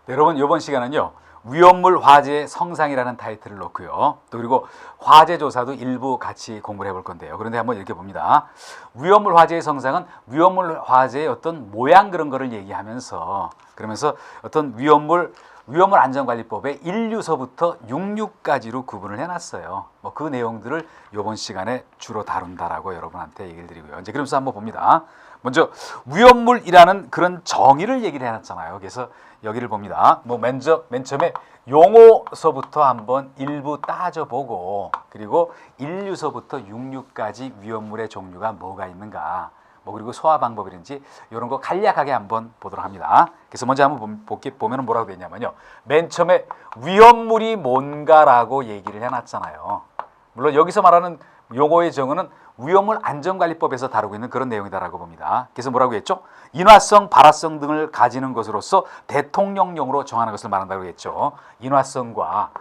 네, 여러분 이번 시간은요 위험물 화재의 성상이라는 타이틀을 놓고요 또 그리고 화재 조사도 일부 같이 공부를 해볼 건데요. 그런데 한번 이렇게 봅니다. 위험물 화재의 성상은 위험물 화재의 어떤 모양 그런 거를 얘기하면서 그러면서 어떤 위험물 안전관리법의 1류서부터 6류까지로 구분을 해놨어요. 뭐 그 내용들을 이번 시간에 주로 다룬다라고 여러분한테 얘기를 드리고요. 이제 그러면서 한번 봅니다. 먼저 위험물이라는 그런 정의를 얘기를 해놨잖아요. 그래서 여기를 봅니다. 뭐 맨 처음에 용어서부터 한번 일부 따져보고 그리고 1류서부터 6류까지 위험물의 종류가 뭐가 있는가 뭐 그리고 소화 방법이든지 이런 거 간략하게 한번 보도록 합니다. 그래서 먼저 한번 보면 뭐라고 되어 있냐면요. 맨 처음에 위험물이 뭔가라고 얘기를 해놨잖아요. 물론 여기서 말하는 용어의 정의는 위험물 안전관리법에서 다루고 있는 그런 내용이다라고 봅니다. 그래서 뭐라고 했죠? 인화성, 발화성 등을 가지는 것으로서 대통령령으로 정하는 것을 말한다고 했죠. 인화성과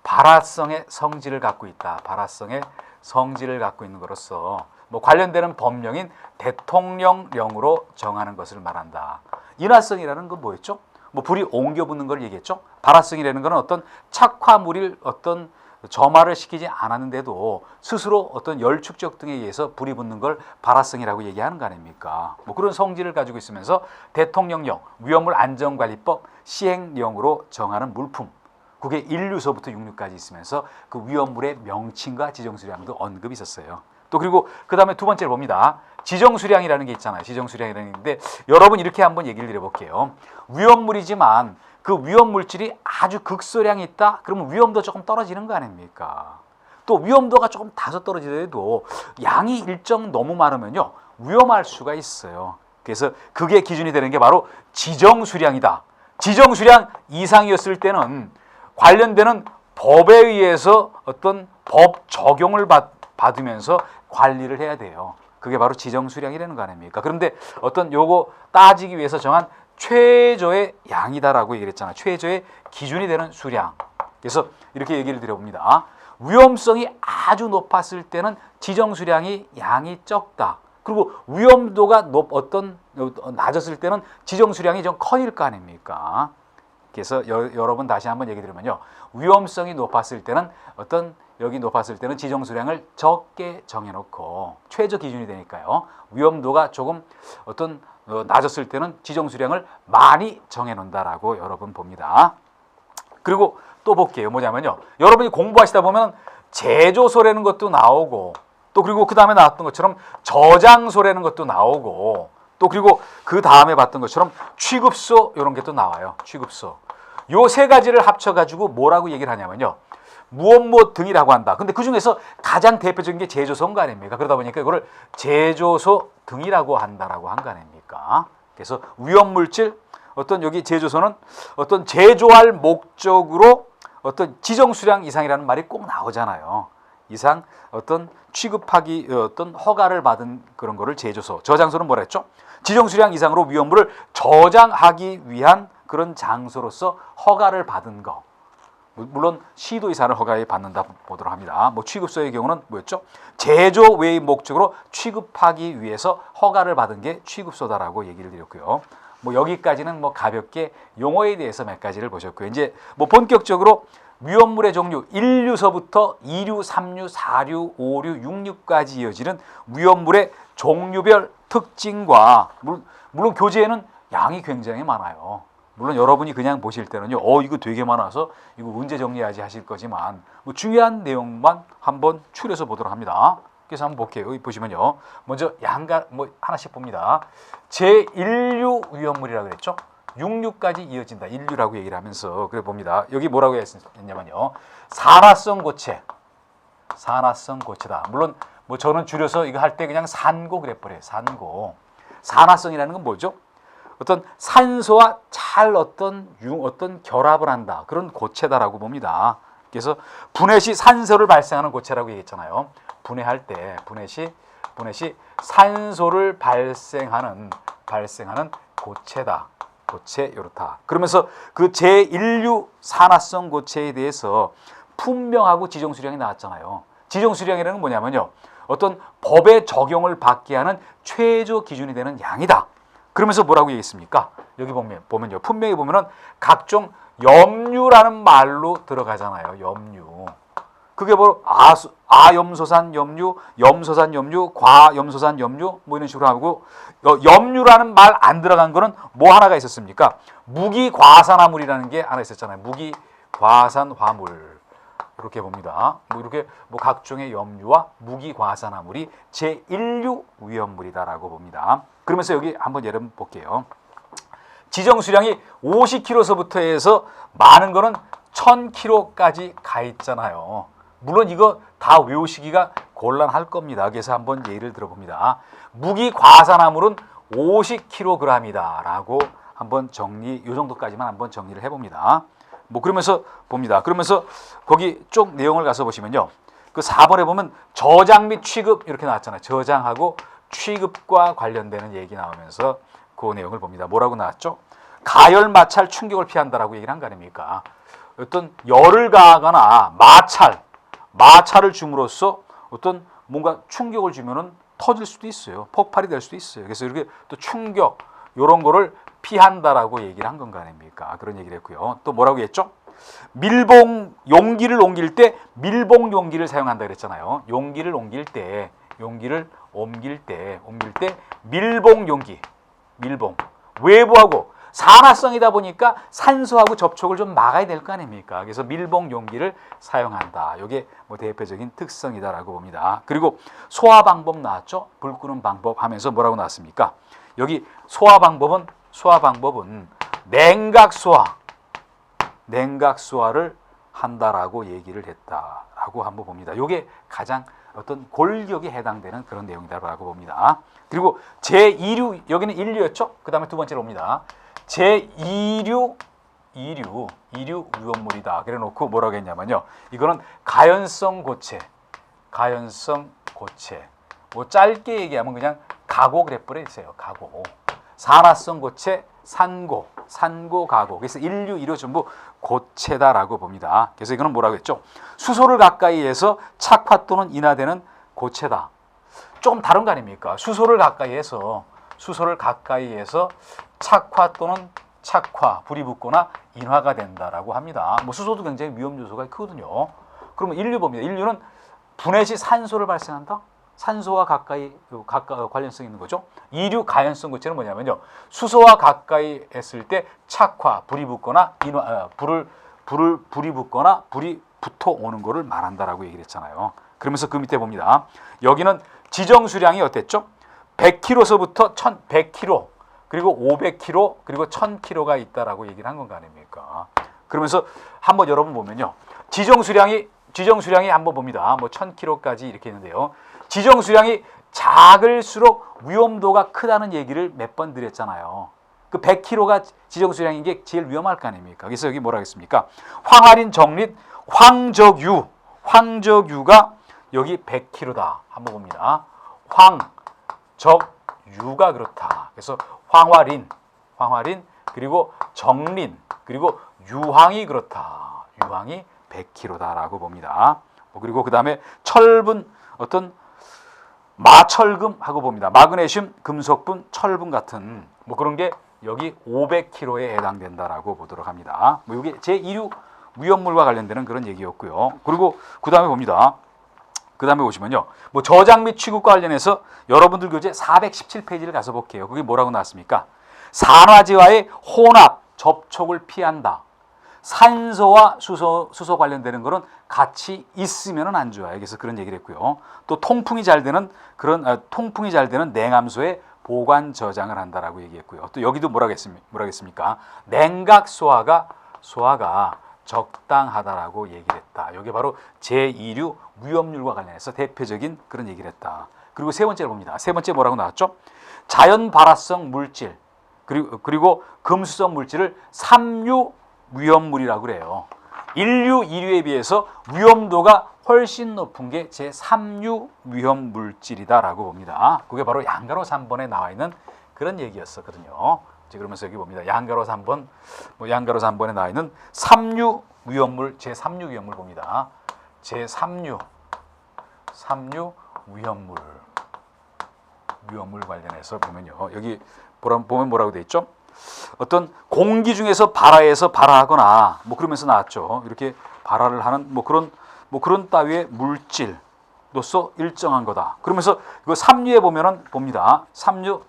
발화성의 성질을 갖고 있다. 발화성의 성질을 갖고 있는 것으로서 뭐 관련되는 법령인 대통령령으로 정하는 것을 말한다. 인화성이라는 건 뭐였죠? 뭐 불이 옮겨 붙는 걸 얘기했죠. 발화성이라는 것은 어떤 착화물을 어떤 점화를 시키지 않았는데도 스스로 어떤 열 축적 등에 의해서 불이 붙는 걸 발화성이라고 얘기하는 거 아닙니까? 뭐 그런 성질을 가지고 있으면서 대통령령, 위험물 안전관리법 시행령으로 정하는 물품, 그게 1류서부터 6류까지 있으면서 그 위험물의 명칭과 지정수량도 언급이 있었어요. 또 그리고 그 다음에 두 번째를 봅니다. 지정수량이라는 게 있잖아요. 지정수량이라는 게 있는데 여러분 이렇게 한번 얘기를 드려볼게요. 위험물이지만 그 위험물질이 아주 극소량이 있다? 그러면 위험도 조금 떨어지는 거 아닙니까? 또 위험도가 조금 다소 떨어지더라도 양이 일정 너무 많으면요 위험할 수가 있어요. 그래서 그게 기준이 되는 게 바로 지정수량이다. 지정수량 이상이었을 때는 관련되는 법에 의해서 어떤 법 적용을 받으면서 관리를 해야 돼요. 그게 바로 지정수량이라는 거 아닙니까? 그런데 어떤 요거 따지기 위해서 정한 최저의 양이다라고 얘기를 했잖아요. 최저의 기준이 되는 수량. 그래서 이렇게 얘기를 드려봅니다. 위험성이 아주 높았을 때는 지정수량이 양이 적다. 그리고 위험도가 낮았을 때는 지정수량이 좀 커질 거 아닙니까? 그래서 여러분 다시 한번 얘기 드리면요. 위험성이 높았을 때는 여기 높았을 때는 지정수량을 적게 정해놓고 최저 기준이 되니까요. 위험도가 조금 낮았을 때는 지정수량을 많이 정해놓는다라고 여러분 봅니다. 그리고 또 볼게요. 뭐냐면요. 여러분이 공부하시다 보면 제조소라는 것도 나오고 또 그리고 그 다음에 나왔던 것처럼 저장소라는 것도 나오고 또 그리고 그 다음에 봤던 것처럼 취급소 이런 게 또 나와요. 취급소. 요 세 가지를 합쳐가지고 뭐라고 얘기를 하냐면요. 무엇 등이라고 한다. 근데 그 중에서 가장 대표적인 게 제조소인 거 아닙니까? 그러다 보니까 이거를 제조소 등이라고 한다라고 한 거 아닙니까? 그래서 위험물질, 여기 제조소는 제조할 목적으로 지정수량 이상이라는 말이 꼭 나오잖아요. 이상 취급하기 허가를 받은 그런 거를 제조소. 저장소는 뭐라 했죠? 지정수량 이상으로 위험물을 저장하기 위한 그런 장소로서 허가를 받은 거. 물론 시도 이사를 허가에 받는다 보도록 합니다. 뭐 취급소의 경우는 뭐였죠? 제조 외의 목적으로 취급하기 위해서 허가를 받은 게 취급소다라고 얘기를 드렸고요. 뭐 여기까지는 뭐 가볍게 용어에 대해서 몇 가지를 보셨고요. 이제 뭐 본격적으로 위험물의 종류 1류서부터 2류, 3류, 4류, 5류, 6류까지 이어지는 위험물의 종류별 특징과 물론 교재에는 양이 굉장히 많아요. 물론 여러분이 그냥 보실 때는요, 이거 되게 많아서 이거 언제 정리하지 하실 거지만 뭐 중요한 내용만 한번 추려서 보도록 합니다. 그래서 한번 볼게요. 여기 보시면요, 먼저 하나씩 봅니다. 제1류 위험물이라고 그랬죠? 6류까지 이어진다. 1류라고 얘기를 하면서 그래 봅니다. 여기 뭐라고 했냐면요, 산화성 고체, 산화성 고체다. 물론 뭐 저는 줄여서 이거 할 때 그냥 산고 그래버려요. 산고. 산화성이라는 건 뭐죠? 산소와 잘 결합을 한다. 그런 고체다라고 봅니다. 그래서 분해 시 산소를 발생하는 고체라고 얘기했잖아요. 분해할 때 분해 시 산소를 발생하는 고체다. 고체 이렇다. 그러면서 그 제1류 산화성 고체에 대해서 품명하고 지정수량이 나왔잖아요. 지정수량이라는 건 뭐냐면요, 법의 적용을 받게 하는 최저 기준이 되는 양이다. 그러면서 뭐라고 얘기했습니까? 여기 보면요. 분명히 보면은 각종 염류라는 말로 들어가잖아요. 염류. 그게 바로 아염소산 염류, 염소산 염류, 과염소산 염류 뭐 이런 식으로 하고 염류라는 말 안 들어간 거는 뭐 하나가 있었습니까? 무기과산화물이라는 게 하나 있었잖아요. 무기과산화물. 이렇게 봅니다. 뭐 이렇게 뭐 각종의 염류와 무기과산화물이 제1류 위험물이다라고 봅니다. 그러면서 여기 한번 예를 볼게요. 지정 수량이 50kg서부터 해서 많은 거는 1000kg까지 가 있잖아요. 물론 이거 다 외우시기가 곤란할 겁니다. 그래서 한번 예를 들어봅니다. 무기과산화물은 50kg이다 라고 한번 이 정도까지만 한번 정리를 해봅니다. 뭐 그러면서 봅니다. 그러면서 거기 쭉 내용을 가서 보시면요. 그 4번에 보면 저장 및 취급 이렇게 나왔잖아요. 저장하고 취급과 관련되는 얘기 나오면서 그 내용을 봅니다. 뭐라고 나왔죠? 가열, 마찰, 충격을 피한다라고 얘기를 한 거 아닙니까? 어떤 열을 가하거나 마찰을 줌으로써 어떤 뭔가 충격을 주면은 터질 수도 있어요. 폭발이 될 수도 있어요. 그래서 이렇게 또 충격 이런 거를 피한다라고 얘기를 한 건가 아닙니까? 그런 얘기를 했고요. 또 뭐라고 했죠? 밀봉 용기를 옮길 때 밀봉 용기를 사용한다 그랬잖아요. 용기를 옮길 때 밀봉 용기, 밀봉 외부하고 산화성이다 보니까 산소하고 접촉을 좀 막아야 될 거 아닙니까? 그래서 밀봉 용기를 사용한다. 이게 뭐 대표적인 특성이다라고 봅니다. 그리고 소화 방법 나왔죠? 불 끄는 방법 하면서 뭐라고 나왔습니까? 여기 소화 방법은 냉각 소화를 한다라고 얘기를 했다라고 한번 봅니다. 이게 가장 어떤 골격에 해당되는 그런 내용이다라고 봅니다. 그리고 제2류 여기는 1류였죠? 그 다음에 두 번째로 봅니다. 제2류 위험물이다. 그래 놓고 뭐라고 했냐면요. 이거는 가연성 고체. 뭐 짧게 얘기하면 그냥 가고 그래 버렸어요. 가고. 산화성 고체, 산고, 가고. 그래서 1류, 2류 전부 고체다라고 봅니다. 그래서 이거는 뭐라고 했죠? 수소를 가까이 해서 착화 또는 인화되는 고체다. 조금 다른 거 아닙니까? 수소를 가까이 해서 착화 또는 불이 붙거나 인화가 된다라고 합니다. 뭐 수소도 굉장히 위험 요소가 크거든요. 그러면 1류 봅니다. 1류는 분해 시 산소를 발생한다. 산소와 가까이 관련성이 있는 거죠. 2류 가연성 고체는 뭐냐면요. 수소와 가까이 했을 때 착화, 불이 붙거나 불이 붙어 오는 거를 말한다라고 얘기를 했잖아요. 그러면서 그 밑에 봅니다. 여기는 지정 수량이 어땠죠? 100kg서부터 100kg, 그리고 500kg, 그리고 1000kg가 있다라고 얘기를 한 건가 아닙니까? 그러면서 한번 여러분 보면요. 지정 수량이 한번 봅니다. 뭐 1000kg까지 이렇게 있는데요. 지정 수량이 작을수록 위험도가 크다는 얘기를 몇 번 드렸잖아요. 그 100kg가 지정 수량인 게 제일 위험할 거 아닙니까? 그래서 여기 뭐라 하겠습니까? 황활인, 정립, 황적유가 여기 100kg다. 한번 봅니다. 황적유가 그렇다. 그래서 황활인 그리고 정린 그리고 유황이 그렇다. 유황이 100kg다라고 봅니다. 그리고 그 다음에 철분 어떤 마철금 하고 봅니다. 마그네슘, 금속분, 철분 같은 뭐 그런 게 여기 500kg에 해당된다라고 보도록 합니다. 뭐 이게 제2류 위험물과 관련되는 그런 얘기였고요. 그리고 그 다음에 봅니다. 그 다음에 보시면요. 뭐 저장 및 취급과 관련해서 여러분들 교재 417페이지를 가서 볼게요. 그게 뭐라고 나왔습니까? 산화제와의 혼합, 접촉을 피한다. 산소와 수소 관련되는 거는 같이 있으면 안 좋아요. 그래서 그런 얘기를 했고요. 또 통풍이 잘 되는 냉암소에 보관 저장을 한다라고 얘기했고요. 또 여기도 뭐라고 했습니까? 냉각 소화가 적당하다라고 얘기를 했다. 이게 바로 제2류 위험률과 관련해서 대표적인 그런 얘기를 했다. 그리고 세 번째를 봅니다. 세 번째 뭐라고 나왔죠? 자연 발화성 물질 그리고 금수성 물질을 3류 위험물이라고 그래요. 1류, 2류에 비해서 위험도가 훨씬 높은 게 제3류 위험 물질이다라고 봅니다. 그게 바로 양가로 3번에 나와 있는 그런 얘기였었거든요. 그러면서 여기 봅니다. 양가로 3번에 나와 있는 3류 위험물, 제3류 위험물 봅니다. 제3류 위험물 관련해서 보면요. 여기 보면 뭐라고 돼 있죠? 어떤 공기 중에서 발화해서 발화하거나 뭐 그러면서 나왔죠. 이렇게 발화를 하는 뭐 그런 따위의 물질로서 일정한 거다. 그러면서 이거 삼류에 보면은 봅니다. 삼류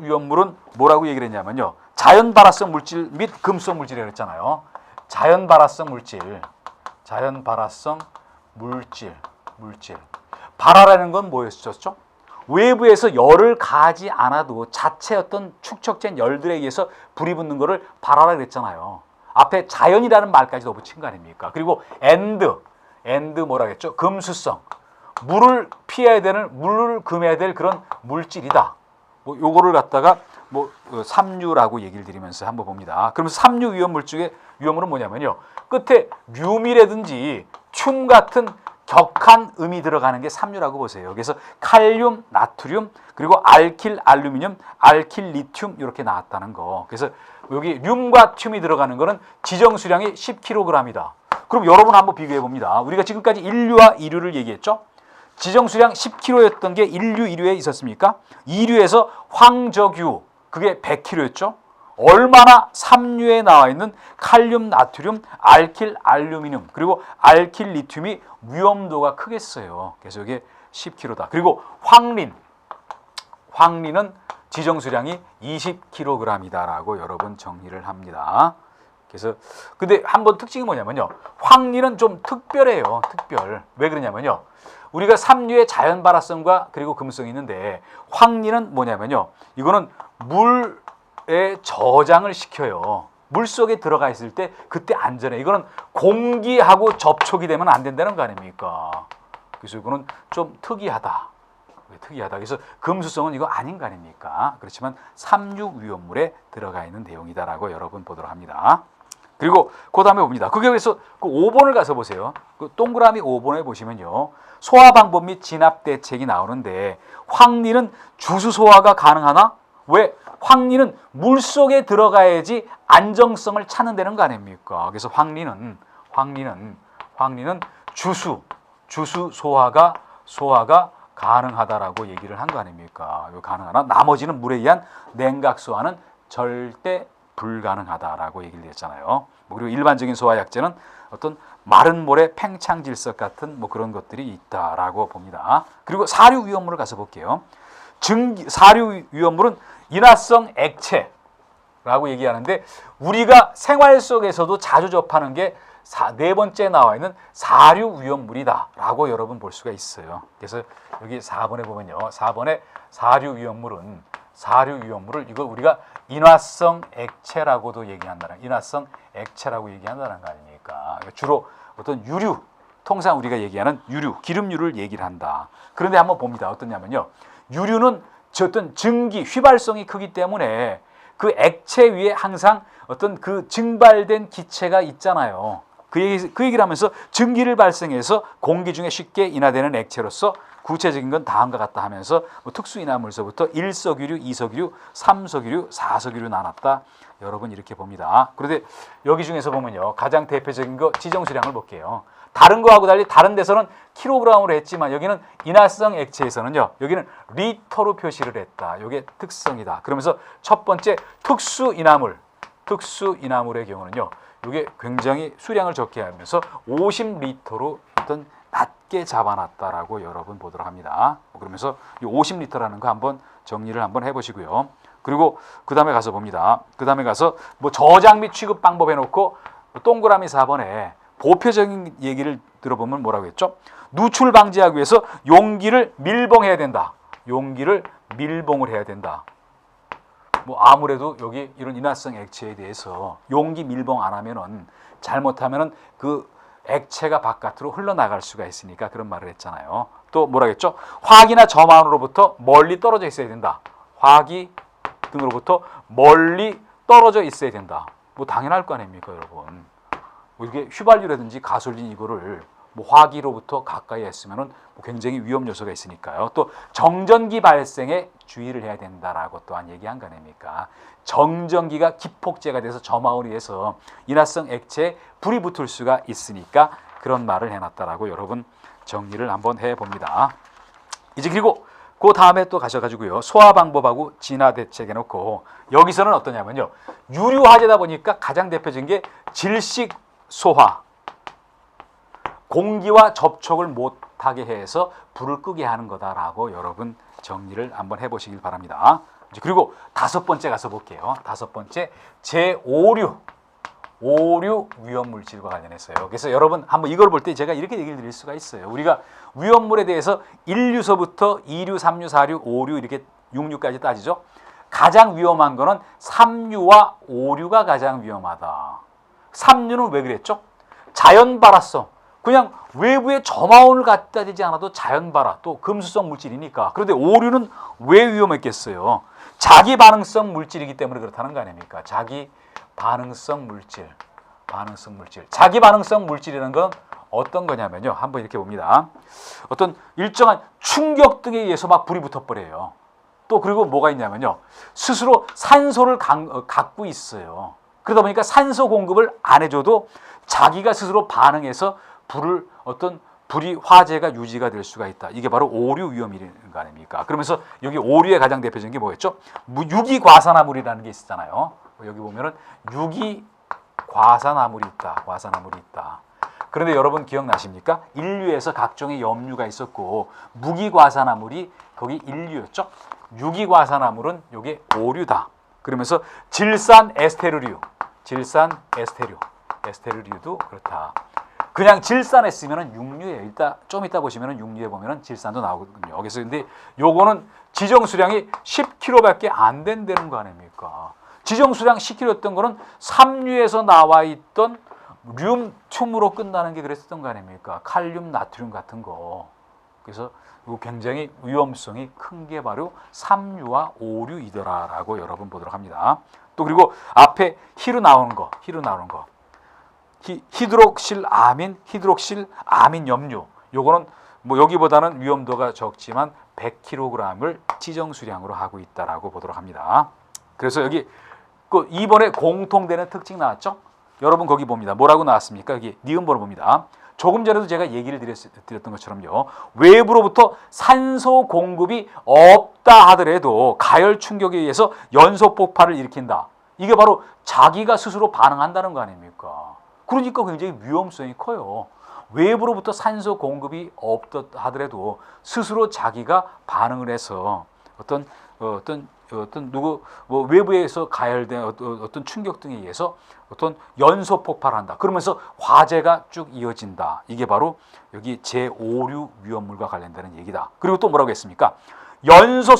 위험물은 뭐라고 얘기를 했냐면요. 자연 발화성 물질 및 금속 물질이라고 했잖아요. 자연 발화성 물질. 발화라는 건 뭐였었죠? 외부에서 열을 가하지 않아도 자체 어떤 축적된 열들에 의해서 불이 붙는 거를 발화라 그랬잖아요. 앞에 자연이라는 말까지 더 붙인 거 아닙니까? 그리고 엔드 뭐라 했죠? 금수성. 물을 금해야 될 그런 물질이다. 뭐 요거를 갖다가 뭐 삼류라고 얘기를 드리면서 한번 봅니다. 그러면서 삼류 위험물 중에 위험물은 뭐냐면요. 끝에 륨이라든지 튬 같은 격한 음이 들어가는 게 삼류라고 보세요. 그래서 칼륨, 나트륨, 그리고 알킬, 알루미늄, 알킬, 리튬 이렇게 나왔다는 거. 그래서 여기 륨과 튬이 들어가는 거는 지정 수량이 10kg이다. 그럼 여러분 한번 비교해 봅니다. 우리가 지금까지 1류와 2류를 얘기했죠. 지정 수량 10kg였던 게 1류, 2류에 있었습니까? 2류에서 황저규 그게 100kg였죠. 얼마나 삼류에 나와 있는 칼륨, 나트륨, 알킬, 알루미늄 그리고 알킬, 리튬이 위험도가 크겠어요. 그래서 이게 10kg다. 그리고 황린은 지정 수량이 20kg이다라고 여러분 정리를 합니다. 그래서 근데 한번 특징이 뭐냐면요. 황린은 좀 특별해요. 왜 그러냐면요. 우리가 삼류의 자연 발화성과 그리고 금성이 있는데 황린은 뭐냐면요. 이거는 물에 저장을 시켜요. 물 속에 들어가 있을 때 그때 안전해. 이거는 공기하고 접촉이 되면 안 된다는 거 아닙니까? 그래서 이거는 좀 특이하다. 그래서 금수성은 이거 아닌 거 아닙니까? 그렇지만 삼류 위험물에 들어가 있는 내용이다라고 여러분 보도록 합니다. 그리고 그 다음에 봅니다. 그게 그래서 그 5번을 가서 보세요. 그 동그라미 5번에 보시면요. 소화 방법 및 진압 대책이 나오는데 황린은 주수 소화가 가능하나? 왜? 황린은 물속에 들어가야지 안정성을 찾는다는 거 아닙니까? 그래서 황린은 주수 소화가 가능하다라고 얘기를 한 거 아닙니까? 가능하나? 나머지는 물에 의한 냉각 소화는 절대 불가능하다라고 얘기를 했잖아요. 그리고 일반적인 소화 약제는 어떤 마른 모래 팽창질석 같은 뭐 그런 것들이 있다라고 봅니다. 그리고 사류 위험물을 가서 볼게요. 사류 위험물은 인화성 액체라고 얘기하는데 우리가 생활 속에서도 자주 접하는 게 네 번째 나와 있는 사류 위험물이다라고 여러분 볼 수가 있어요. 그래서 여기 4번에 보면요. 4번에 사류 위험물을 이거 우리가 인화성 액체라고도 얘기한다는 거 아닙니까? 주로 어떤 유류, 통상 우리가 얘기하는 유류, 기름류를 얘기를 한다. 그런데 한번 봅니다. 어떠냐면요. 유류는 어떤 증기, 휘발성이 크기 때문에 그 액체 위에 항상 어떤 그 증발된 기체가 있잖아요. 그 얘기를 하면서 증기를 발생해서 공기 중에 쉽게 인화되는 액체로서 구체적인 건 다음과 같다 하면서 뭐 특수인화물서부터 1석유류, 2석유류, 3석유류, 4석유류 나눴다. 여러분 이렇게 봅니다. 그런데 여기 중에서 보면요. 가장 대표적인 거 지정수량을 볼게요. 다른 거하고 달리 다른 데서는 킬로그램으로 했지만 여기는 인화성 액체에서는요. 여기는 리터로 표시를 했다. 이게 특성이다. 그러면서 첫 번째 특수인화물의 경우는요. 이게 굉장히 수량을 적게 하면서 50리터로 어떤 낮게 잡아놨다라고 여러분 보도록 합니다. 그러면서 이 50리터라는 거 한번 정리를 한번 해보시고요. 그리고 그 다음에 가서 봅니다. 그 다음에 가서 뭐 저장 및 취급 방법 해놓고 동그라미 4번에 보표적인 얘기를 들어보면 뭐라고 했죠? 누출 방지하기 위해서 용기를 밀봉해야 된다. 뭐 아무래도 여기 이런 인화성 액체에 대해서 용기 밀봉 안 하면은 잘못하면은 그 액체가 바깥으로 흘러나갈 수가 있으니까 그런 말을 했잖아요. 또 뭐라겠죠? 화기나 점안으로부터 멀리 떨어져 있어야 된다. 화기 등으로부터 멀리 떨어져 있어야 된다. 뭐 당연할 거 아닙니까, 여러분? 뭐 이게 휘발유라든지 가솔린 이거를 뭐 화기로부터 가까이 했으면은 뭐 굉장히 위험 요소가 있으니까요. 또 정전기 발생에 주의를 해야 된다라고 또한 얘기한 거 아닙니까? 정전기가 기폭제가 돼서 점화로 인해서 인화성 액체에 불이 붙을 수가 있으니까 그런 말을 해놨다라고 여러분 정리를 한번 해봅니다. 이제 그리고 그 다음에 또 가셔가지고요. 소화 방법하고 진화 대책 해놓고 여기서는 어떠냐면요. 유류 화재다 보니까 가장 대표적인 게 질식 소화. 공기와 접촉을 못하게 해서 불을 끄게 하는 거다라고 여러분 정리를 한번 해보시길 바랍니다. 그리고 다섯 번째 가서 볼게요. 다섯 번째 제5류. 오류 위험물질과 관련해서요. 그래서 여러분 한번 이걸 볼 때 제가 이렇게 얘기를 드릴 수가 있어요. 우리가 위험물에 대해서 1류서부터 2류, 3류, 4류, 5류 이렇게 6류까지 따지죠. 가장 위험한 거는 3류와 5류가 가장 위험하다. 3류는 왜 그랬죠? 자연 발화성. 그냥 외부에 점화원을 갖다 대지 않아도 자연 발화, 또 금수성 물질이니까. 그런데 5류는 왜 위험했겠어요? 자기 반응성 물질이기 때문에 그렇다는 거 아닙니까? 자기 반응성 물질. 자기 반응성 물질이라는 건 어떤 거냐면요. 한번 이렇게 봅니다. 어떤 일정한 충격 등에 의해서 막 불이 붙어버려요. 또 그리고 뭐가 있냐면요. 스스로 산소를 갖고 있어요. 그러다 보니까 산소 공급을 안 해줘도 자기가 스스로 반응해서 불이 화재가 유지가 될 수가 있다. 이게 바로 오류 위험이라는 거 아닙니까? 그러면서 여기 오류의 가장 대표적인 게 뭐였죠? 유기과산화물이라는 게 있잖아요. 여기 보면은 유기과산화물이 있다. 그런데 여러분 기억나십니까? 인류에서 각종의 염류가 있었고 무기과산화물이 거기 인류였죠. 유기과산화물은 이게 오류다. 그러면서 질산 에스테르류도 그렇다. 그냥 질산에 쓰면은 육류예요. 좀 이따 보시면은 육류에 보면은 질산도 나오거든요. 그래서 근데 요거는 지정 수량이 10kg밖에 안 된다는 거 아닙니까? 지정 수량 10kg였던 거는 3류에서 나와 있던 륨,튬으로 끝나는 게 그랬었던 거 아닙니까? 칼륨, 나트륨 같은 거. 그래서 굉장히 위험성이 큰 게 바로 3류와 5류이더라라고 여러분 보도록 합니다. 또 그리고 앞에 히로 나오는 거. 히드록실 아민 염류. 요거는 뭐 여기보다는 위험도가 적지만 100kg을 지정 수량으로 하고 있다라고 보도록 합니다. 그래서 여기 그 이번에 공통되는 특징 나왔죠? 여러분 거기 봅니다. 뭐라고 나왔습니까? 여기 니은번호 봅니다. 조금 전에도 제가 얘기를 드렸던 것처럼요. 외부로부터 산소 공급이 없다 하더라도 가열 충격에 의해서 연소 폭발을 일으킨다. 이게 바로 자기가 스스로 반응한다는 거 아닙니까? 그러니까 굉장히 위험성이 커요. 외부로부터 산소 공급이 없다 하더라도 스스로 자기가 반응을 해서 외부에서 가열된 어떤 충격 등에 의해서 어떤 연소 폭발한다. 그러면서 화재가 쭉 이어진다. 이게 바로 여기 제5류 위험물과 관련되는 얘기다. 그리고 또 뭐라고 했습니까? 연소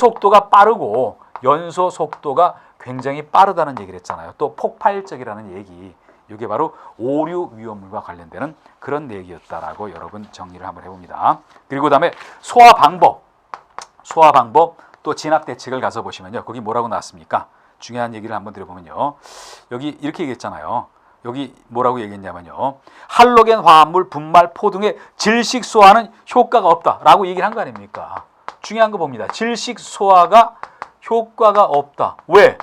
속도가 굉장히 빠르다는 얘기를 했잖아요. 또 폭발적이라는 얘기. 이게 바로 5류 위험물과 관련되는 그런 얘기였다라고 여러분 정리를 한번 해봅니다. 그리고 그다음에 소화 방법 또 진압 대책을 가서 보시면요. 거기 뭐라고 나왔습니까? 중요한 얘기를 한번 드려보면요. 여기 이렇게 얘기했잖아요. 여기 뭐라고 얘기했냐면요. 할로겐 화합물, 분말, 포 등의 질식 소화는 효과가 없다라고 얘기를 한 거 아닙니까? 중요한 거 봅니다. 질식 소화가 효과가 없다. 왜?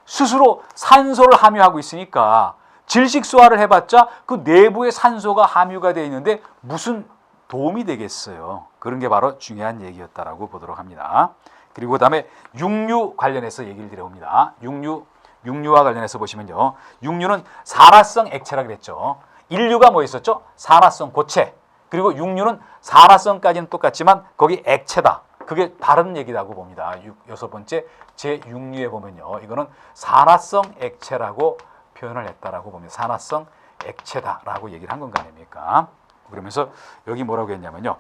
스스로 산소를 함유하고 있으니까 질식 소화를 해봤자 그 내부에 산소가 함유가 되어 있는데 무슨 도움이 되겠어요. 그런 게 바로 중요한 얘기였다라고 보도록 합니다. 그리고 그다음에 육류 관련해서 얘기를 드려봅니다. 육류와 관련해서 보시면요. 육류는 산화성 액체라 그랬죠. 인류가 뭐 있었죠? 산화성 고체. 그리고 육류는 산화성까지는 똑같지만 거기 액체다. 그게 다른 얘기라고 봅니다. 여섯 번째 제6류에 보면요. 이거는 산화성 액체라고 표현을 했다라고 봅니다. 산화성 액체다라고 얘기를 한 건 아닙니까? 그러면서 여기 뭐라고 했냐면요.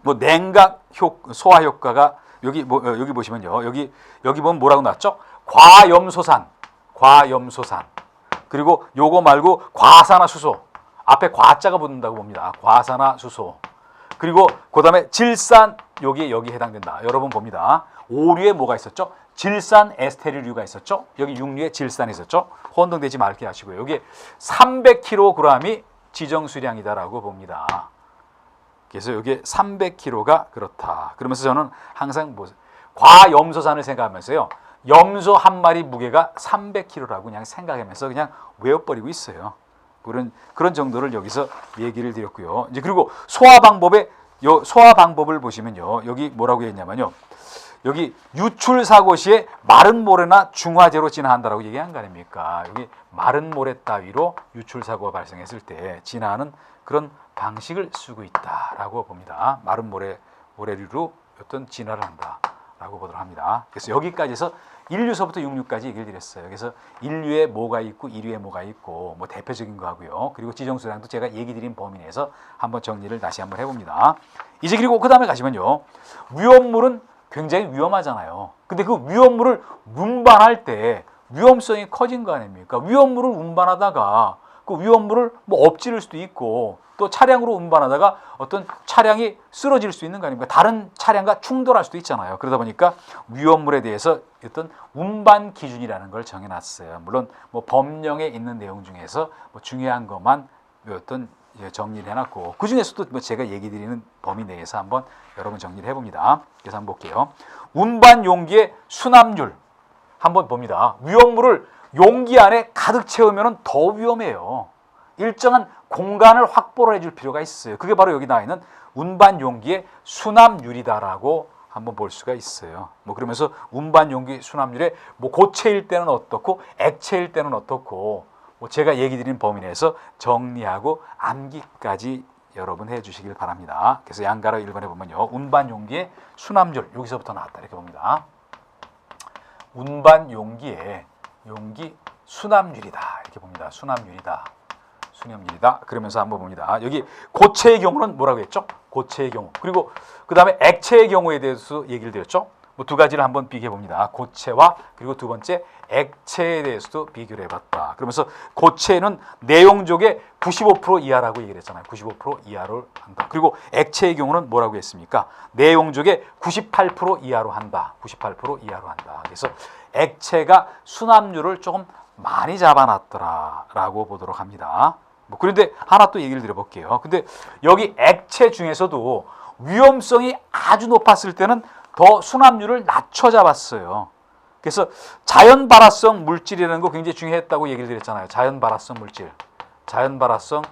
뭐 냉각 소화 효과가 여기 보시면요. 여기 보면 뭐라고 나왔죠? 과염소산. 그리고 요거 말고 과산화수소. 앞에 과자가 붙는다고 봅니다. 과산화수소. 그리고 그다음에 질산 여기 해당된다. 여러분 봅니다. 오류에 뭐가 있었죠? 질산 에스테르류가 있었죠. 여기 육류에 질산이 있었죠. 혼동되지 말게 하시고요. 여기 300kg이 지정 수량이다라고 봅니다. 그래서 여기 300kg가 그렇다. 그러면서 저는 항상 과염소산을 생각하면서요. 염소 한 마리 무게가 300kg라고 그냥 생각하면서 그냥 외워버리고 있어요. 그런 정도를 여기서 얘기를 드렸고요. 이제 그리고 소화 방법의 요 소화 방법을 보시면요. 여기 뭐라고 했냐면요. 여기 유출 사고 시에 마른 모래나 중화제로 진화한다라고 얘기한 거 아닙니까? 여기 마른 모래 따위로 유출 사고가 발생했을 때 진화하는 그런 방식을 쓰고 있다라고 봅니다. 마른 모래류로 어떤 진화를 한다라고 보도록 합니다. 그래서 여기까지 해서 인류서부터 육류까지 얘기를 드렸어요. 그래서 인류에 뭐가 있고 이류에 뭐가 있고 뭐 대표적인 거 하고요. 그리고 지정수량도 제가 얘기 드린 범위 내에서 한번 정리를 다시 한번 해봅니다. 이제 그리고 그 다음에 가시면요. 위험물은 굉장히 위험하잖아요. 근데 그 위험물을 운반할 때 위험성이 커진 거 아닙니까? 위험물을 운반하다가 그 위험물을 뭐 엎지를 수도 있고 또 차량으로 운반하다가 어떤 차량이 쓰러질 수 있는 거 아닙니까? 다른 차량과 충돌할 수도 있잖아요. 그러다 보니까 위험물에 대해서 어떤 운반 기준이라는 걸 정해놨어요. 물론 뭐 법령에 있는 내용 중에서 뭐 중요한 것만 어떤 정리를 해놨고 그 중에서도 뭐 제가 얘기 드리는 범위 내에서 한번 여러분 정리를 해봅니다. 그래서 한번 볼게요. 운반 용기의 수납률 한번 봅니다. 위험물을 용기 안에 가득 채우면 더 위험해요. 일정한 공간을 확보를 해줄 필요가 있어요. 그게 바로 여기 나와 있는 운반 용기의 수납률이다라고 한번 볼 수가 있어요. 뭐 그러면서 운반 용기 수납률에 뭐 고체일 때는 어떻고 액체일 때는 어떻고 뭐 제가 얘기 드린 범위 내에서 정리하고 암기까지 여러분 해주시길 바랍니다. 그래서 양가로 1번에 보면요. 운반 용기의 수납률 여기서부터 나왔다 이렇게 봅니다. 운반 용기의 용기 수납률이다 이렇게 봅니다. 수납률이다. 그러면서 한번 봅니다. 여기 고체의 경우는 뭐라고 했죠? 고체의 경우. 그리고 그 다음에 액체의 경우에 대해서 얘기를 드렸죠. 뭐 두 가지를 한번 비교해 봅니다. 고체와 그리고 두 번째 액체에 대해서도 비교를 해봤다. 그러면서 고체는 내용적의 95% 이하라고 얘기를 했잖아요. 95% 이하로 한다. 그리고 액체의 경우는 뭐라고 했습니까? 내용적의 98% 이하로 한다. 98% 이하로 한다. 그래서 액체가 수납률을 조금 많이 잡아놨더라라고 보도록 합니다. 뭐 그런데 하나 또 얘기를 드려볼게요. 근데 여기 액체 중에서도 위험성이 아주 높았을 때는 더 수납률을 낮춰 잡았어요. 그래서 자연 발화성 물질이라는 거 굉장히 중요했다고 얘기를 드렸잖아요. 자연 발화성 물질. 자연 발화성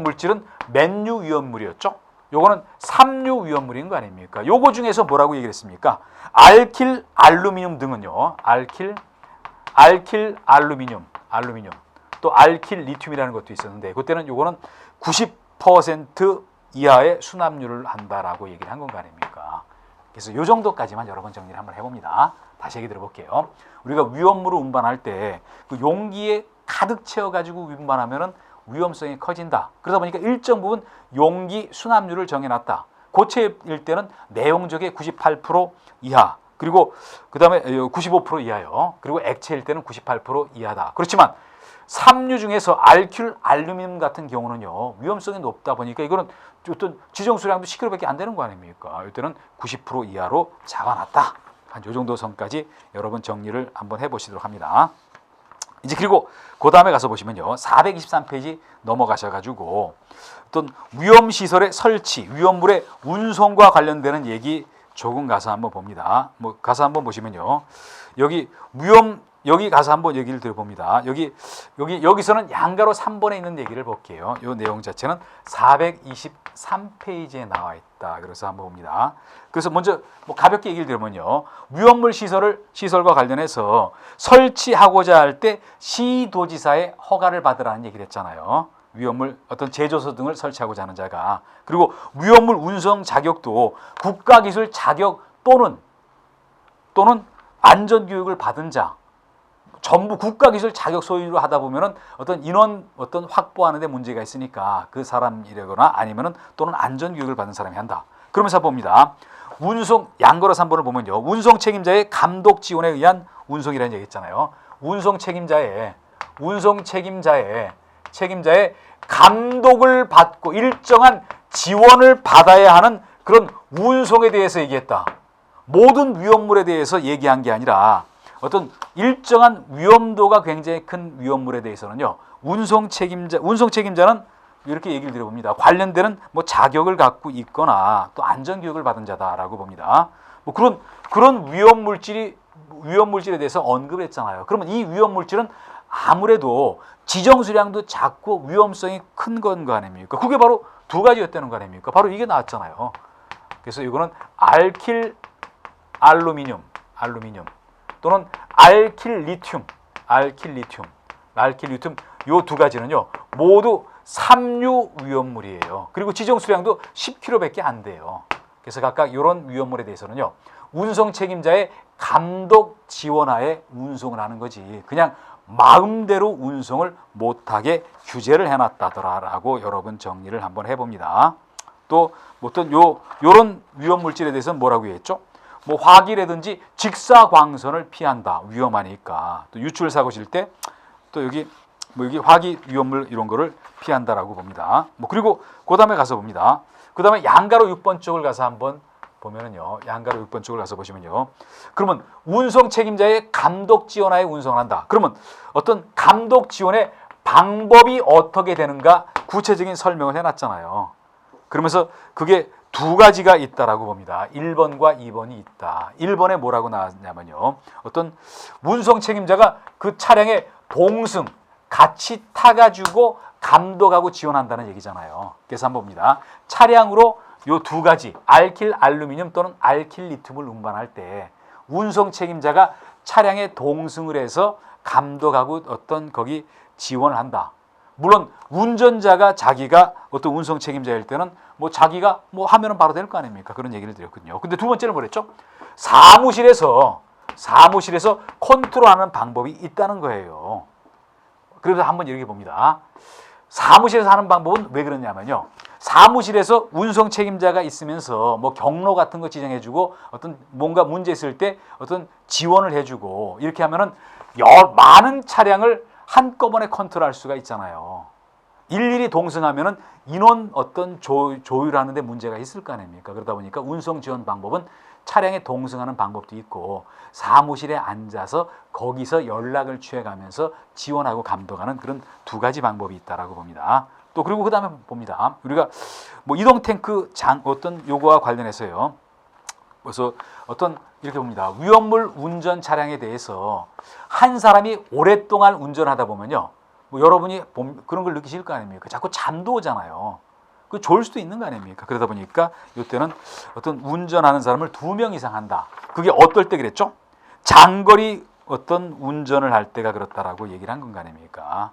물질은 맨유 위험물이었죠. 요거는 삼류 위험물인 거 아닙니까? 요거 중에서 뭐라고 얘기를 했습니까? 알킬 알루미늄 등은요. 알킬 알루미늄 또 알킬 리튬이라는 것도 있었는데 그때는 요거는 90% 이하의 수납률을 한다라고 얘기를 한 거 아닙니까? 그래서 요 정도까지만 여러 번 정리를 한번 해봅니다. 다시 얘기 들어볼게요. 우리가 위험물을 운반할 때 그 용기에 가득 채워가지고 운반하면은 위험성이 커진다. 그러다 보니까 일정 부분 용기 수납률을 정해놨다. 고체일 때는 내용적의 98% 이하, 그리고 그 다음에 95% 이하요. 그리고 액체일 때는 98% 이하다. 그렇지만 삼류 중에서 알킬 알루미늄 같은 경우는요 위험성이 높다 보니까 이거는 어떤 지정 수량도 10kg밖에 안 되는 거 아닙니까? 이때는 90% 이하로 잡아놨다. 한 요 정도 선까지 여러분 정리를 한번 해보시도록 합니다. 이제 그리고 그 다음에 가서 보시면요 423페이지 넘어가셔가지고 어떤 위험시설의 설치, 위험물의 운송과 관련되는 얘기 조금 가서 한번 봅니다. 뭐 가서 한번 보시면요 여기 가서 한번 얘기를 들어봅니다. 여기서는 양가로 3번에 있는 얘기를 볼게요. 이 내용 자체는 423페이지에 나와 있다. 그래서 한번 봅니다. 그래서 먼저 뭐 가볍게 얘기를 들으면요. 위험물 시설과 관련해서 설치하고자 할 때 시도지사의 허가를 받으라는 얘기를 했잖아요. 위험물 어떤 제조소 등을 설치하고자 하는 자가. 그리고 위험물 운송 자격도 국가기술 자격 또는 안전교육을 받은 자. 전부 국가기술 자격 소유로 하다 보면은 어떤 인원 확보하는 데 문제가 있으니까 그 사람이라거나 아니면은 또는 안전교육을 받은 사람이 한다. 그러면서 봅니다. 운송 양거로 3번을 보면요. 운송 책임자의 감독 지원에 의한 운송이라는 얘기 있잖아요. 운송 책임자의 감독을 받고 일정한 지원을 받아야 하는 그런 운송에 대해서 얘기했다. 모든 위험물에 대해서 얘기한 게 아니라 어떤 일정한 위험도가 굉장히 큰 위험물에 대해서는요. 운송 책임자는 이렇게 얘기를 드려봅니다. 관련되는 뭐 자격을 갖고 있거나 또 안전교육을 받은 자다라고 봅니다. 뭐 그런 위험물질에 대해서 언급했잖아요. 그러면 이 위험물질은 아무래도 지정 수량도 작고 위험성이 큰 건 거 아닙니까? 그게 바로 두 가지였다는 거 아닙니까? 바로 이게 나왔잖아요. 그래서 이거는 알킬 알루미늄 또는 알킬 리튬 요 두 가지는요 모두 삼류 위험물이에요. 그리고 지정 수량도 10kg밖에 안 돼요. 그래서 각각 이런 위험물에 대해서는요 운송 책임자의 감독 지원하에 운송을 하는 거지 그냥 마음대로 운송을 못하게 규제를 해놨다더라라고 여러분 정리를 한번 해봅니다. 또 어떤 요런 위험 물질에 대해서는 뭐라고 했죠? 뭐 화기라든지 직사광선을 피한다. 위험하니까. 또 유출 사고 칠 때 또 여기 화기 위험물 이런 거를 피한다라고 봅니다. 뭐 그리고 그다음에 가서 봅니다. 그다음에 양가로 6번 쪽을 가서 한번 보면은요. 양가로 6번 쪽을 가서 보시면요. 그러면 운송 책임자의 감독 지원하에 운송을 한다. 그러면 어떤 감독 지원의 방법이 어떻게 되는가 구체적인 설명을 해놨잖아요. 그러면서 그게 두 가지가 있다라고 봅니다. 1번과 2번이 있다. 1번에 뭐라고 나왔냐면요. 어떤 운송 책임자가 그 차량의 동승 같이 타가지고 감독하고 지원한다는 얘기잖아요. 그래서 한번 봅니다. 차량으로 요 두 가지 알킬 알루미늄 또는 알킬 리튬을 운반할 때 운송 책임자가 차량에 동승을 해서 감독하고 어떤 거기 지원을 한다. 물론 운전자가 자기가 어떤 운송 책임자일 때는 뭐 자기가 뭐 하면은 바로 될 거 아닙니까? 그런 얘기를 드렸거든요. 근데 두 번째는 뭐랬죠? 사무실에서 컨트롤하는 방법이 있다는 거예요. 그래서 한번 얘기해 봅니다. 사무실에서 하는 방법은 왜 그러냐면요. 사무실에서 운송 책임자가 있으면서 뭐 경로 같은 거 지정해주고 어떤 뭔가 문제 있을 때 어떤 지원을 해주고 이렇게 하면은 많은 차량을 한꺼번에 컨트롤할 수가 있잖아요. 일일이 동승하면은 인원 어떤 조율하는 데 문제가 있을 거 아닙니까? 그러다 보니까 운송 지원 방법은 차량에 동승하는 방법도 있고 사무실에 앉아서 거기서 연락을 취해가면서 지원하고 감독하는 그런 두 가지 방법이 있다라고 봅니다. 또 그리고 그 다음에 봅니다. 우리가 뭐 이동 탱크 어떤 요거와 관련해서요. 그래서 어떤 이렇게 봅니다. 위험물 운전 차량에 대해서 한 사람이 오랫동안 운전하다 보면요. 뭐 여러분이 그런 걸 느끼실 거 아닙니까? 자꾸 잠도 오잖아요. 그 좋을 수도 있는 거 아닙니까? 그러다 보니까 이때는 어떤 운전하는 사람을 2명 이상 한다. 그게 어떨 때 그랬죠? 장거리 어떤 운전을 할 때가 그렇다라고 얘기를 한 거 아닙니까?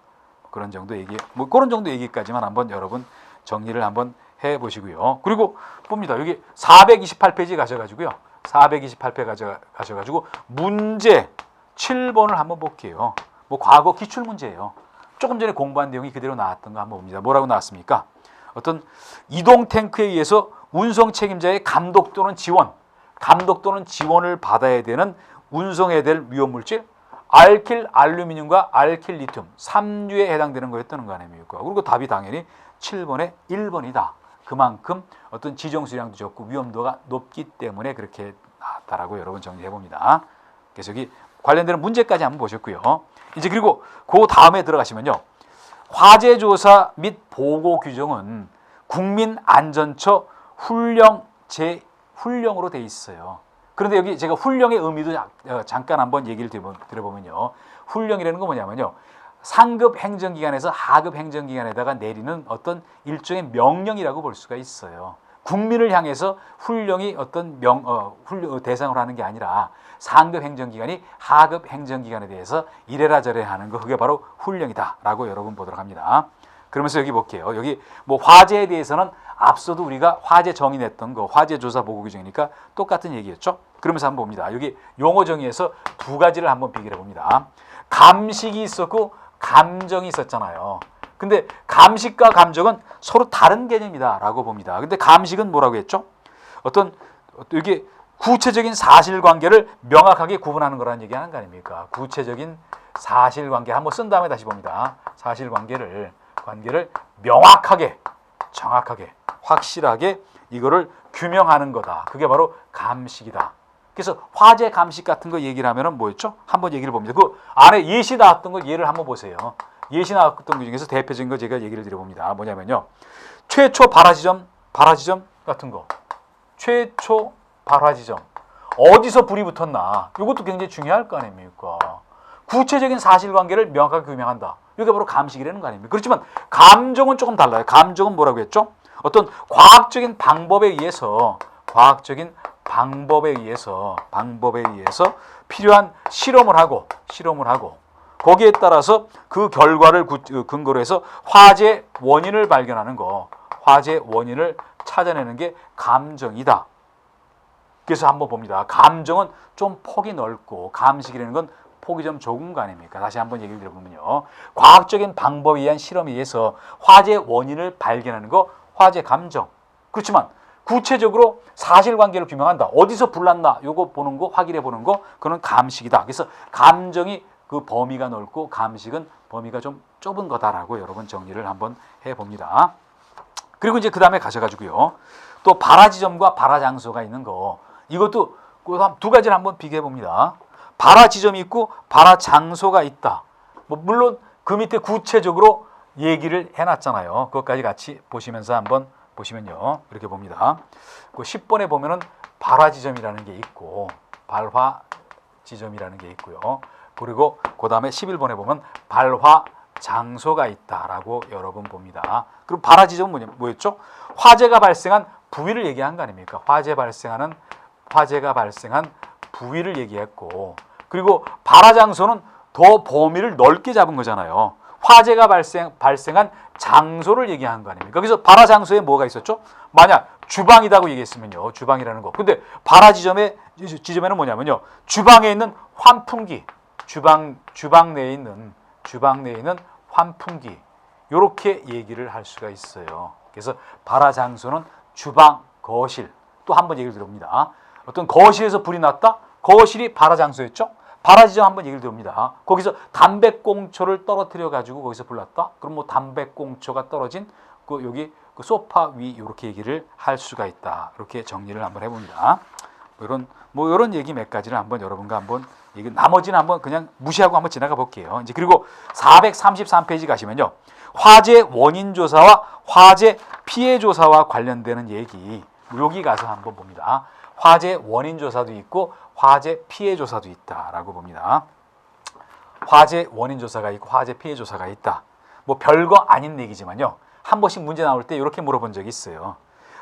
그런 정도 얘기까지만 한번 여러분 정리를 한번 해 보시고요. 그리고 봅니다. 여기 428페이지 가셔가지고요. 428페이지 가셔가지고 문제 7번을 한번 볼게요. 뭐 과거 기출 문제예요. 조금 전에 공부한 내용이 그대로 나왔던 거 한번 봅니다. 뭐라고 나왔습니까? 어떤 이동 탱크에 의해서 운송 책임자의 감독 또는 지원을 받아야 되는 운송해야 될 위험 물질 알킬 알루미늄과 알킬 리튬 3류에 해당되는 거였다는 거 아닙니까? 그리고 답이 당연히 7번에 1번이다. 그만큼 어떤 지정 수량도 적고 위험도가 높기 때문에 그렇게 나왔다라고 여러분 정리해 봅니다. 그래서 여기 관련되는 문제까지 한번 보셨고요. 이제 그리고 그 다음에 들어가시면요. 화재 조사 및 보고 규정은 국민안전처 훈령으로 돼 있어요. 그런데 여기 제가 훈령의 의미도 잠깐 한번 얘기를 드려보면요. 훈령이라는 건 뭐냐면요. 상급 행정기관에서 하급 행정기관에다가 내리는 어떤 일종의 명령이라고 볼 수가 있어요. 국민을 향해서 훈령이 어떤 대상으로 하는 게 아니라 상급 행정기관이 하급 행정기관에 대해서 이래라 저래라 하는 거 그게 바로 훈령이다라고 여러분 보도록 합니다. 그러면서 여기 볼게요. 여기 뭐 화재에 대해서는 앞서도 우리가 화재 정의냈던 거 화재 조사 보고 규정이니까 똑같은 얘기였죠. 그러면서 한번 봅니다. 여기 용어 정의에서 두 가지를 한번 비교해 봅니다. 감식이 있었고 감정이 있었잖아요. 근데 감식과 감정은 서로 다른 개념이다라고 봅니다. 근데 감식은 뭐라고 했죠? 어떤 여기 구체적인 사실관계를 명확하게 구분하는 거라는 얘기하는 거 아닙니까? 구체적인 사실관계 한번 쓴 다음에 다시 봅니다. 사실관계를 명확하게, 정확하게, 확실하게 이거를 규명하는 거다. 그게 바로 감식이다. 그래서 화재 감식 같은 거 얘기를 하면은 뭐였죠? 한번 얘기를 봅니다. 그 안에 예시 나왔던 거 예를 한번 보세요. 예시 나왔던 것 중에서 대표적인 거 제가 얘기를 드려봅니다. 뭐냐면요. 최초 발화지점 같은 거. 최초 발화지점. 어디서 불이 붙었나. 이것도 굉장히 중요할 거 아닙니까? 구체적인 사실관계를 명확하게 규명한다. 이게 바로 감식이라는 거 아닙니까? 그렇지만 감정은 조금 달라요. 감정은 뭐라고 했죠? 어떤 과학적인 방법에 의해서 필요한 실험을 하고 거기에 따라서 그 결과를 근거로 해서 화재 원인을 발견하는 거, 화재 원인을 찾아내는 게 감정이다. 그래서 한번 봅니다. 감정은 좀 폭이 넓고 감식이라는 건 폭이 좀 좁은 거 아닙니까? 다시 한번 얘기를 들어보면요. 과학적인 방법에 의한 실험에 의해서 화재 원인을 발견하는 거 화재 감정. 그렇지만 구체적으로 사실관계를 규명한다. 어디서 불났나 요거 보는 거 확인해 보는 거 그건 감식이다. 그래서 감정이 그 범위가 넓고 감식은 범위가 좀 좁은 거다라고 여러분 정리를 한번 해봅니다. 그리고 이제 그 다음에 가셔가지고요. 또 발화 지점과 발화 장소가 있는 거 이것도 두 가지를 한번 비교해 봅니다. 발화 지점이 있고 발화 장소가 있다. 뭐 물론 그 밑에 구체적으로 얘기를 해놨잖아요. 그것까지 같이 보시면서 한번 보시면요. 이렇게 봅니다. 그 10번에 보면은 발화 지점이라는 게 있고 발화 지점이라는 게 있고요. 그리고 그 다음에 11번에 보면 발화 장소가 있다라고 여러분 봅니다. 그럼 발화 지점은 뭐였죠? 화재가 발생한 부위를 얘기한 거 아닙니까? 화재가 발생한 부위를 얘기했고, 그리고 발화 장소는 더 범위를 넓게 잡은 거잖아요. 화재가 발생한 장소를 얘기한 거 아닙니까? 그래서 발화 장소에 뭐가 있었죠? 만약 주방이라고 얘기했으면요. 주방이라는 거. 근데 발화 지점에는 뭐냐면요. 주방에 있는 환풍기, 주방 내에 있는 환풍기. 요렇게 얘기를 할 수가 있어요. 그래서 발화 장소는 주방, 거실. 또 한 번 얘기를 드립니다. 어떤 거실에서 불이 났다? 거실이 발화 장소였죠? 발화 지점 한번 얘기를 드립니다. 거기서 담배꽁초를 떨어뜨려 가지고 거기서 불났다? 그럼 뭐 담배꽁초가 떨어진 여기 소파 위 이렇게 얘기를 할 수가 있다. 이렇게 정리를 한번 해봅니다. 이런 얘기 몇 가지를 한번 여러분과 한번 얘기, 나머지는 한번 그냥 무시하고 한번 지나가 볼게요. 이제 그리고 433페이지 가시면요. 화재 원인 조사와 화재 피해 조사와 관련되는 얘기 여기 가서 한번 봅니다. 화재 원인 조사도 있고 화재 피해 조사도 있다라고 봅니다. 화재 원인 조사가 있고 화재 피해 조사가 있다. 뭐 별거 아닌 얘기지만요. 한 번씩 문제 나올 때 이렇게 물어본 적이 있어요.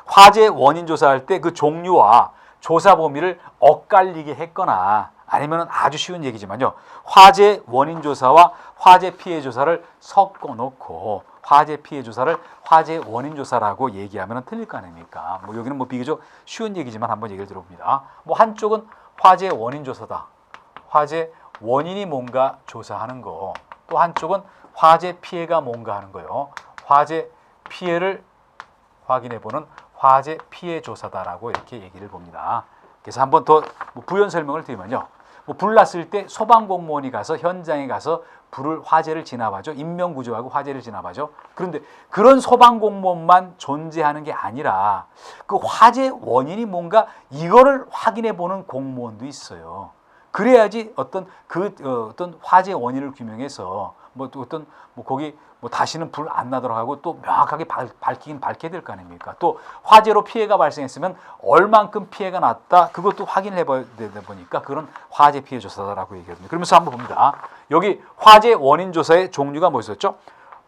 화재 원인 조사할 때 그 종류와 조사 범위를 엇갈리게 했거나 아니면 아주 쉬운 얘기지만요. 화재 원인 조사와 화재 피해 조사를 섞어 놓고 화재 피해 조사를 화재 원인 조사라고 얘기하면 틀릴 거 아닙니까? 뭐 여기는 뭐 비교적 쉬운 얘기지만 한번 얘기를 들어봅니다. 뭐 한쪽은 화재 원인 조사다. 화재 원인이 뭔가 조사하는 거. 또 한쪽은 화재 피해가 뭔가 하는 거요. 화재 피해를 확인해 보는 화재 피해 조사다라고 이렇게 얘기를 봅니다. 그래서 한번 더 부연 설명을 드리면요. 불 났을 때 소방 공무원이 가서 현장에 가서 화재를 진압하죠. 인명 구조하고 화재를 진압하죠. 그런데 그런 소방 공무원만 존재하는 게 아니라 그 화재 원인이 뭔가 이거를 확인해 보는 공무원도 있어요. 그래야지 어떤 화재 원인을 규명해서 거기 다시는 불 안 나도록 하고 또 명확하게 밝혀야 될 거 아닙니까? 또 화재로 피해가 발생했으면 얼만큼 피해가 났다 그것도 확인을 해봐야 되다 보니까 그런 화재 피해 조사라고 얘기하거든요. 그러면서 한번 봅니다. 여기 화재 원인 조사의 종류가 뭐 있었죠?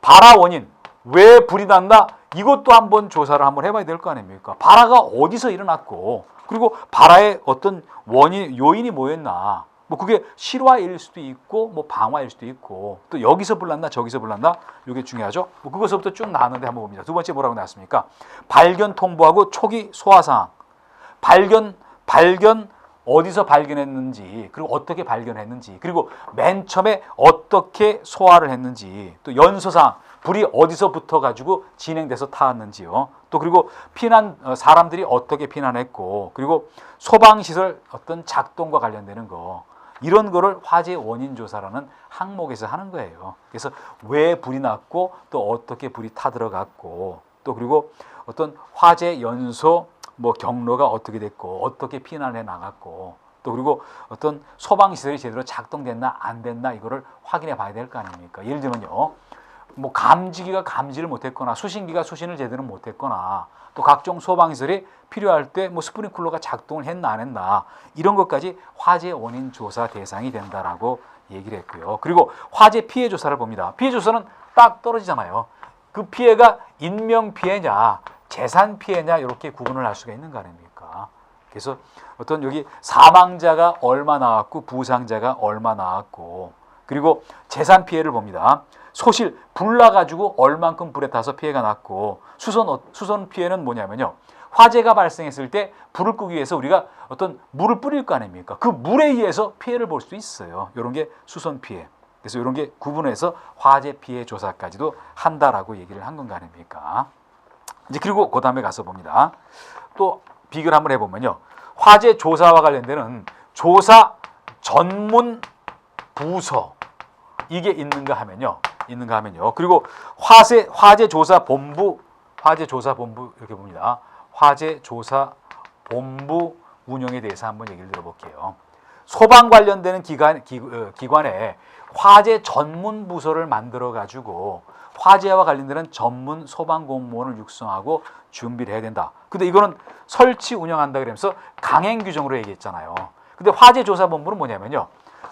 발화 원인, 왜 불이 났나 이것도 한번 조사를 한번 해봐야 될 거 아닙니까? 발화가 어디서 일어났고 그리고 발화의 어떤 요인이 뭐였나? 그게 실화일 수도 있고 방화일 수도 있고 또 여기서 불났나 저기서 불났나 이게 중요하죠. 그것부터 쭉 나왔는데 한번 봅니다. 두 번째 뭐라고 나왔습니까? 발견 통보하고 초기 소화 사항. 발견 어디서 발견했는지 그리고 어떻게 발견했는지 그리고 맨 처음에 어떻게 소화를 했는지 또 연소사항 불이 어디서 붙어가지고 진행돼서 타왔는지요. 또 그리고 사람들이 어떻게 피난했고 그리고 소방시설 어떤 작동과 관련되는 거 이런 거를 화재 원인 조사라는 항목에서 하는 거예요. 그래서 왜 불이 났고 또 어떻게 불이 타들어갔고 또 그리고 어떤 화재 연소 경로가 어떻게 됐고 어떻게 피난해 나갔고 또 그리고 어떤 소방시설이 제대로 작동됐나 안 됐나 이거를 확인해 봐야 될 거 아닙니까? 예를 들면요. 감지기가 감지를 못했거나 수신기가 수신을 제대로 못했거나 또 각종 소방시설이 필요할 때 스프링클러가 작동을 했나 안 했나 이런 것까지 화재 원인 조사 대상이 된다라고 얘기를 했고요. 그리고 화재 피해 조사를 봅니다. 피해 조사는 딱 떨어지잖아요. 그 피해가 인명 피해냐 재산 피해냐 이렇게 구분을 할 수가 있는 거 아닙니까? 그래서 어떤 여기 사망자가 얼마 나왔고 부상자가 얼마 나왔고 그리고 재산 피해를 봅니다. 소실 불 나가지고 얼만큼 불에 타서 피해가 났고 수선 피해는 뭐냐면요. 화재가 발생했을 때 불을 끄기 위해서 우리가 어떤 물을 뿌릴 거 아닙니까? 그 물에 의해서 피해를 볼 수 있어요. 이런 게 수선 피해. 그래서 이런 게 구분해서 화재 피해 조사까지도 한다라고 얘기를 한 건가 아닙니까? 이제 그리고 그 다음에 가서 봅니다. 또 비교를 한번 해보면요. 화재 조사와 관련되는 조사 전문 부서 이게 있는가 하면요. 그리고 화재 조사 본부 이렇게 봅니다. 화재 조사 본부 운영에 대해서 한번 얘기를 들어볼게요. 소방 관련되는 기관에 화재 전문 부서를 만들어 가지고 화재와 관련되는 전문 소방 공무원을 육성하고 준비를 해야 된다. 근데 이거는 설치 운영한다 그러면서 강행 규정으로 얘기했잖아요. 근데 화재 조사 본부는 뭐냐면요.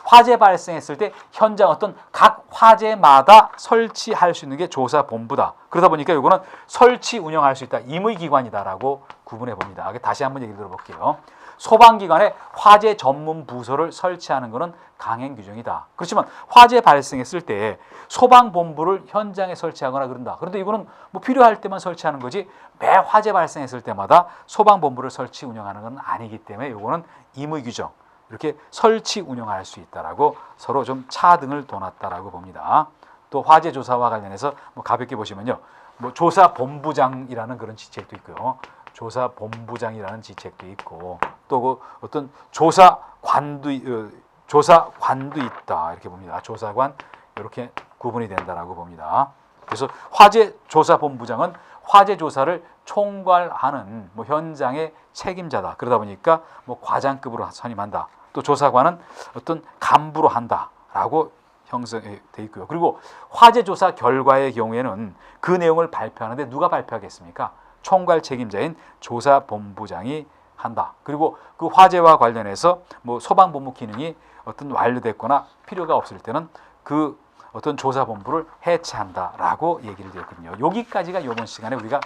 화재 발생했을 때 현장 어떤 각 화재마다 설치할 수 있는 게 조사 본부다. 그러다 보니까 이거는 설치 운영할 수 있다. 임의기관이다라고 구분해 봅니다. 다시 한번 얘기 들어볼게요. 소방기관에 화재 전문 부서를 설치하는 것은 강행 규정이다. 그렇지만 화재 발생했을 때 소방본부를 현장에 설치하거나 그런다. 그런데 이거는 뭐 필요할 때만 설치하는 거지 매 화재 발생했을 때마다 소방본부를 설치 운영하는 건 아니기 때문에 이거는 임의 규정. 이렇게 설치 운영할 수 있다라고 서로 좀 차등을 둬놨다라고 봅니다. 또 화재 조사와 관련해서 뭐 가볍게 보시면요. 뭐 조사 본부장이라는 그런 지책도 있고요. 조사 본부장이라는 지책도 있고 또 그 어떤 조사관도 있다 이렇게 봅니다. 조사관 이렇게 구분이 된다라고 봅니다. 그래서 화재 조사 본부장은 화재 조사를 총괄하는 뭐 현장의 책임자다. 그러다 보니까 뭐 과장급으로 선임한다. 또 조사관은 어떤 간부로 한다라고 형성돼 있고요. 그리고 화재 조사 결과의 경우에는 그 내용을 발표하는데 누가 발표하겠습니까? 총괄 책임자인 조사본부장이 한다. 그리고 그 화재와 관련해서 뭐 소방본부 기능이 어떤 완료됐거나 필요가 없을 때는 그 어떤 조사본부를 해체한다라고 얘기를 드렸거든요. 여기까지가 이번 시간에 우리가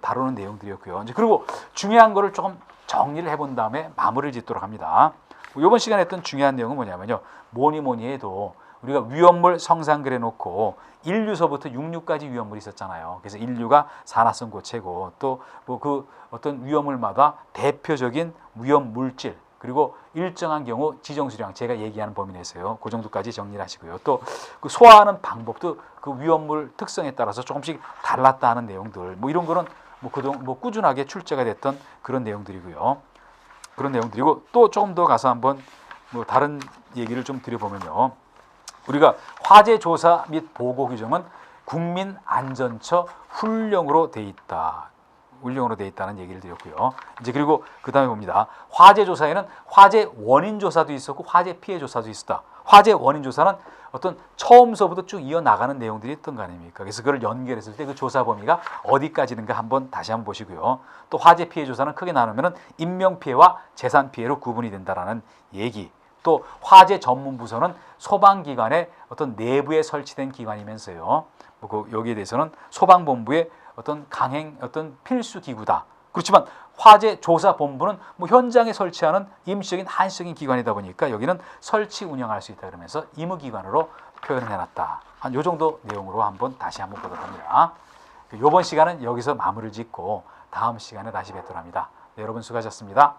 다루는 내용들이었고요. 이제 그리고 중요한 거를 조금 정리를 해본 다음에 마무리를 짓도록 합니다. 이번 시간에 했던 중요한 내용은 뭐냐면요. 뭐니 해도 우리가 위험물 성상그래 놓고 인류서부터 육류까지 위험물이 있었잖아요. 그래서 인류가 산화성 고체고 또 뭐 그 어떤 위험물마다 대표적인 위험 물질 그리고 일정한 경우 지정수량 제가 얘기하는 범위 내에서요. 그 정도까지 정리를 하시고요. 또 그 소화하는 방법도 그 위험물 특성에 따라서 조금씩 달랐다 하는 내용들 뭐 이런 거는 뭐 그동안 뭐 꾸준하게 출제가 됐던 그런 내용들이고요. 그런 내용들이고 또 조금 더 가서 한번 뭐 다른 얘기를 좀 드려보면요. 우리가 화재 조사 및 보고 규정은 국민안전처 훈령으로 돼 있다. 훈령으로 돼 있다는 얘기를 드렸고요. 이제 그리고 그다음에 봅니다. 화재 조사에는 화재 원인 조사도 있었고 화재 피해 조사도 있었다. 화재 원인 조사는 어떤 처음서부터 쭉 이어나가는 내용들이 있던 거 아닙니까? 그래서 그걸 연결했을 때 그 조사 범위가 어디까지는가 다시 한번 보시고요. 또 화재 피해 조사는 크게 나누면 인명 피해와 재산 피해로 구분이 된다라는 얘기. 또 화재 전문 부서는 소방기관의 어떤 내부에 설치된 기관이면서요. 여기에 대해서는 소방본부의 어떤 강행 어떤 필수 기구다. 그렇지만 화재 조사 본부는 뭐 현장에 설치하는 임시적인 한시적인 기관이다 보니까 여기는 설치 운영할 수 있다 그러면서 임의기관으로 표현을 해놨다. 한 요 정도 내용으로 다시 한번 보도록 합니다. 이번 시간은 여기서 마무리를 짓고 다음 시간에 다시 뵙도록 합니다. 네, 여러분 수고하셨습니다.